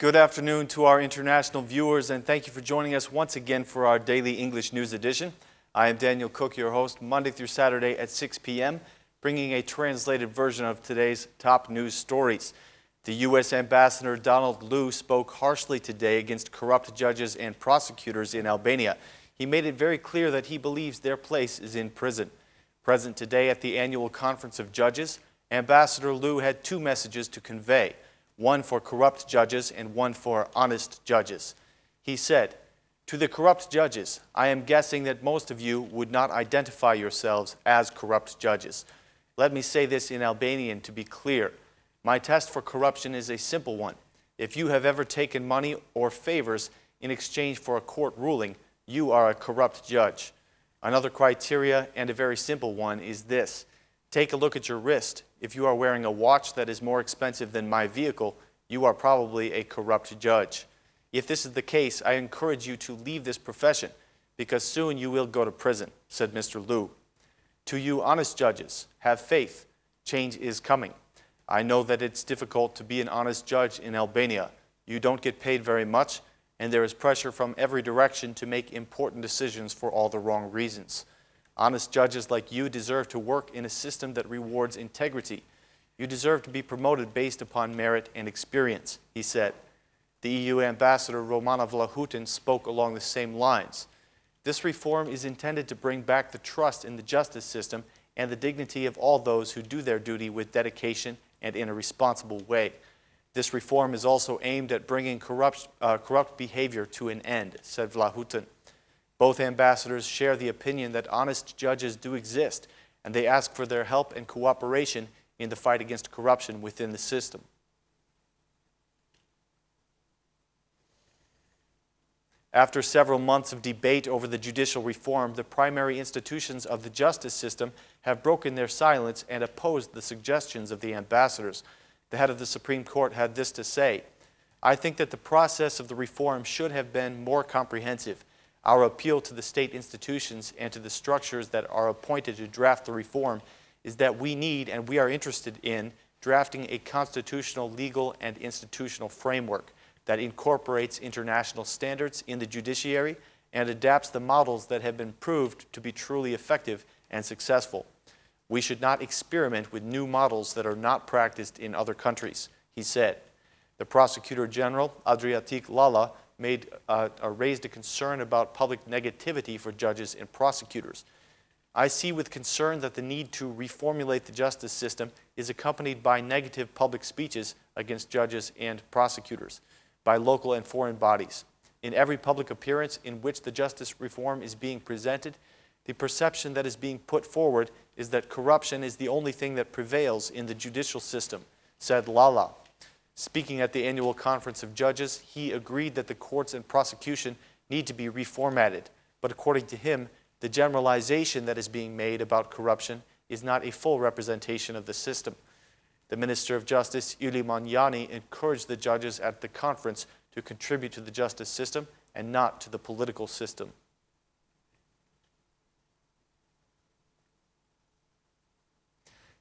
Good afternoon to our international viewers, and thank you for joining us once again for our daily English news edition. I am Daniel Cook, your host, Monday through Saturday at 6 p.m., bringing a translated version of today's top news stories. The U.S. Ambassador Donald Lu spoke harshly today against corrupt judges and prosecutors in Albania. He made it very clear that he believes their place is in prison. Present today at the annual Conference of Judges, Ambassador Lu had two messages to convey, one for corrupt judges and one for honest judges. He said, "To the corrupt judges, I am guessing that most of you would not identify yourselves as corrupt judges. Let me say this in Albanian to be clear. My test for corruption is a simple one. If you have ever taken money or favors in exchange for a court ruling, you are a corrupt judge. Another criteria, and a very simple one, is this. Take a look at your wrist. If you are wearing a watch that is more expensive than my vehicle, you are probably a corrupt judge. If this is the case, I encourage you to leave this profession, because soon you will go to prison," said Mr. Lu. "To you honest judges, have faith. Change is coming. I know that it's difficult to be an honest judge in Albania. You don't get paid very much, and there is pressure from every direction to make important decisions for all the wrong reasons. Honest judges like you deserve to work in a system that rewards integrity. You deserve to be promoted based upon merit and experience," he said. The EU Ambassador Romana Vlahutin spoke along the same lines. This reform is intended to bring back the trust in the justice system and the dignity of all those who do their duty with dedication and in a responsible way. This reform is also aimed at bringing corrupt behavior to an end, said Vlahutin. Both ambassadors share the opinion that honest judges do exist, and they ask for their help and cooperation in the fight against corruption within the system. After several months of debate over the judicial reform, the primary institutions of the justice system have broken their silence and opposed the suggestions of the ambassadors. The head of the Supreme Court had this to say, "I think that the process of the reform should have been more comprehensive. Our appeal to the state institutions and to the structures that are appointed to draft the reform is that we need and we are interested in drafting a constitutional, legal, and institutional framework that incorporates international standards in the judiciary and adapts the models that have been proved to be truly effective and successful. We should not experiment with new models that are not practiced in other countries," he said. The Prosecutor General, Adriatic Lala, raised a concern about public negativity for judges and prosecutors. "I see with concern that the need to reformulate the justice system is accompanied by negative public speeches against judges and prosecutors by local and foreign bodies. In every public appearance in which the justice reform is being presented, the perception that is being put forward is that corruption is the only thing that prevails in the judicial system," said Lala. Speaking at the annual Conference of Judges, he agreed that the courts and prosecution need to be reformatted, but according to him, the generalization that is being made about corruption is not a full representation of the system. The Minister of Justice, Yuli Manyani, encouraged the judges at the conference to contribute to the justice system and not to the political system.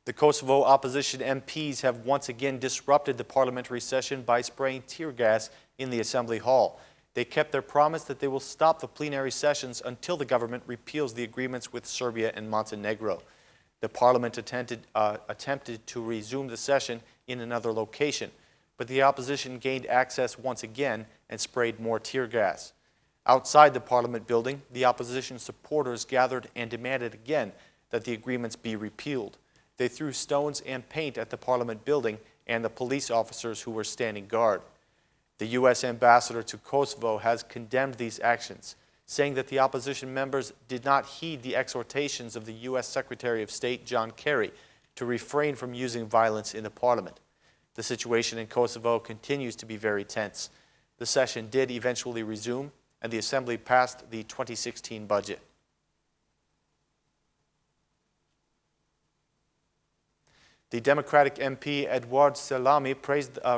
The Kosovo opposition MPs have once again disrupted the parliamentary session by spraying tear gas in the Assembly Hall. They kept their promise that they will stop the plenary sessions until the government repeals the agreements with Serbia and Montenegro. The parliament attempted to resume the session in another location, but the opposition gained access once again and sprayed more tear gas. Outside the parliament building, the opposition supporters gathered and demanded again that the agreements be repealed. They threw stones and paint at the parliament building and the police officers who were standing guard. The U.S. ambassador to Kosovo has condemned these actions, saying that the opposition members did not heed the exhortations of the U.S. Secretary of State John Kerry to refrain from using violence in the parliament. The situation in Kosovo continues to be very tense. The session did eventually resume, and the Assembly passed the 2016 budget. The Democratic MP Edward Selami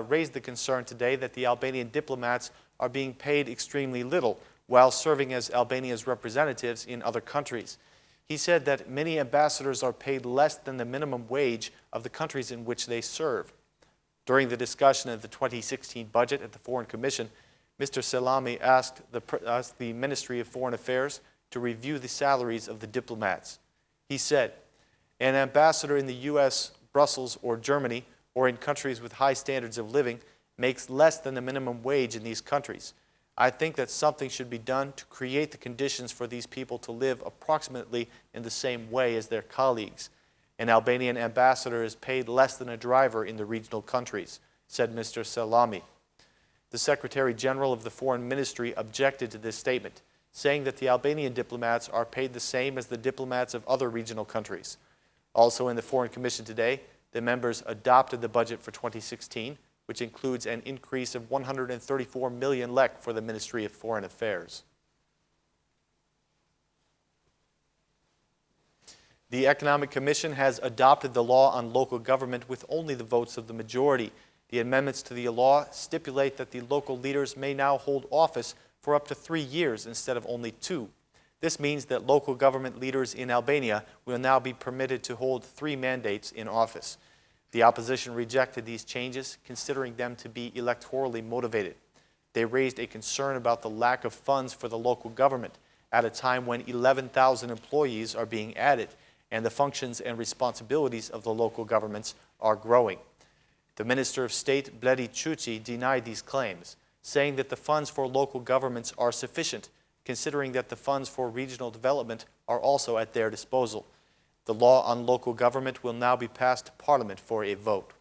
raised the concern today that the Albanian diplomats are being paid extremely little while serving as Albania's representatives in other countries. He said that many ambassadors are paid less than the minimum wage of the countries in which they serve. During the discussion of the 2016 budget at the Foreign Commission, Mr. Selami asked the Ministry of Foreign Affairs to review the salaries of the diplomats. He said, "An ambassador in the U.S., Brussels, or Germany, or in countries with high standards of living, makes less than the minimum wage in these countries. I think that something should be done to create the conditions for these people to live approximately in the same way as their colleagues. An Albanian ambassador is paid less than a driver in the regional countries," said Mr. Selami. The Secretary General of the Foreign Ministry objected to this statement, saying that the Albanian diplomats are paid the same as the diplomats of other regional countries. Also in the Foreign Commission today, the members adopted the budget for 2016, which includes an increase of 134 million lek for the Ministry of Foreign Affairs. The Economic Commission has adopted the law on local government with only the votes of the majority. The amendments to the law stipulate that the local leaders may now hold office for up to 3 years instead of only 2. This means that local government leaders in Albania will now be permitted to hold 3 mandates in office. The opposition rejected these changes, considering them to be electorally motivated. They raised a concern about the lack of funds for the local government at a time when 11,000 employees are being added and the functions and responsibilities of the local governments are growing. The Minister of State, Bledi Chuchi, denied these claims, saying that the funds for local governments are sufficient, considering that the funds for regional development are also at their disposal. The law on local government will now be passed to Parliament for a vote.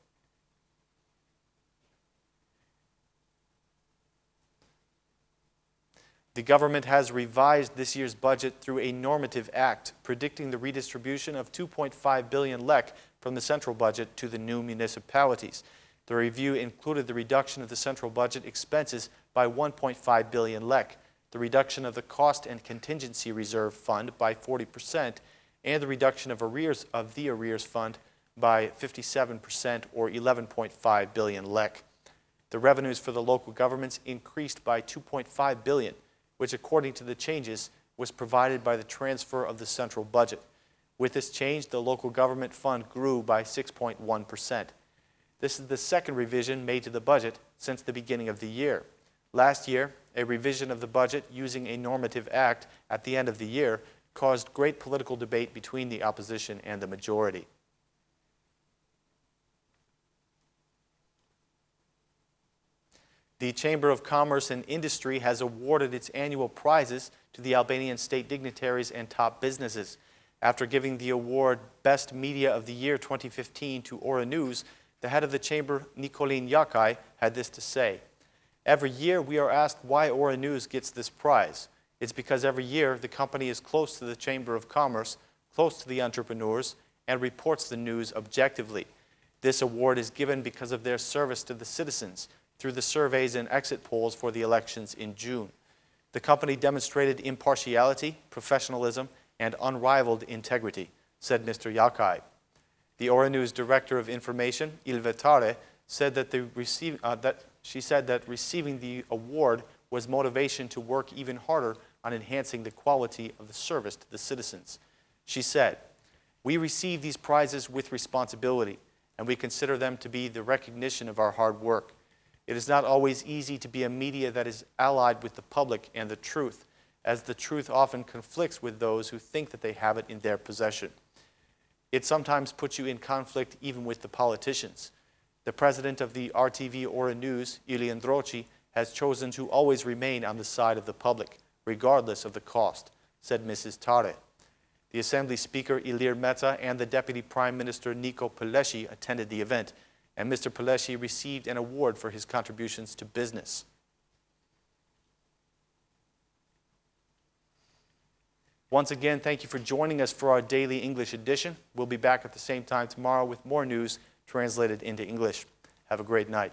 The government has revised this year's budget through a normative act, predicting the redistribution of 2.5 billion lek from the central budget to the new municipalities. The review included the reduction of the central budget expenses by 1.5 billion lek, the reduction of the cost and contingency reserve fund by 40%, and the reduction of the arrears fund by 57%, or 11.5 billion lek. The revenues for the local governments increased by 2.5 billion, which according to the changes was provided by the transfer of the central budget. With this change, the local government fund grew by 6.1%. This is the second revision made to the budget since the beginning of the year. Last year, a revision of the budget using a normative act at the end of the year caused great political debate between the opposition and the majority. The Chamber of Commerce and Industry has awarded its annual prizes to the Albanian state dignitaries and top businesses. After giving the award Best Media of the Year 2015 to Ora News, the head of the chamber, Nikolin Jakaj, had this to say: "Every year we are asked why Ora News gets this prize. It's because every year the company is close to the Chamber of Commerce, close to the entrepreneurs, and reports the news objectively. This award is given because of their service to the citizens through the surveys and exit polls for the elections in June. The company demonstrated impartiality, professionalism, and unrivaled integrity," said Mr. Jakaj. The Ora News Director of Information, Ilve Tare, said that she said that receiving the award was motivation to work even harder on enhancing the quality of the service to the citizens. She said, "We receive these prizes with responsibility, and we consider them to be the recognition of our hard work. It is not always easy to be a media that is allied with the public and the truth, as the truth often conflicts with those who think that they have it in their possession. It sometimes puts you in conflict even with the politicians. The president of the RTV Ora News, Ilian Droci, has chosen to always remain on the side of the public, regardless of the cost," said Mrs. Tare. The Assembly Speaker, Ilir Meta, and the Deputy Prime Minister, Niko Pelleshi, attended the event, and Mr. Pelleshi received an award for his contributions to business. Once again, thank you for joining us for our daily English edition. We'll be back at the same time tomorrow with more news translated into English. Have a great night.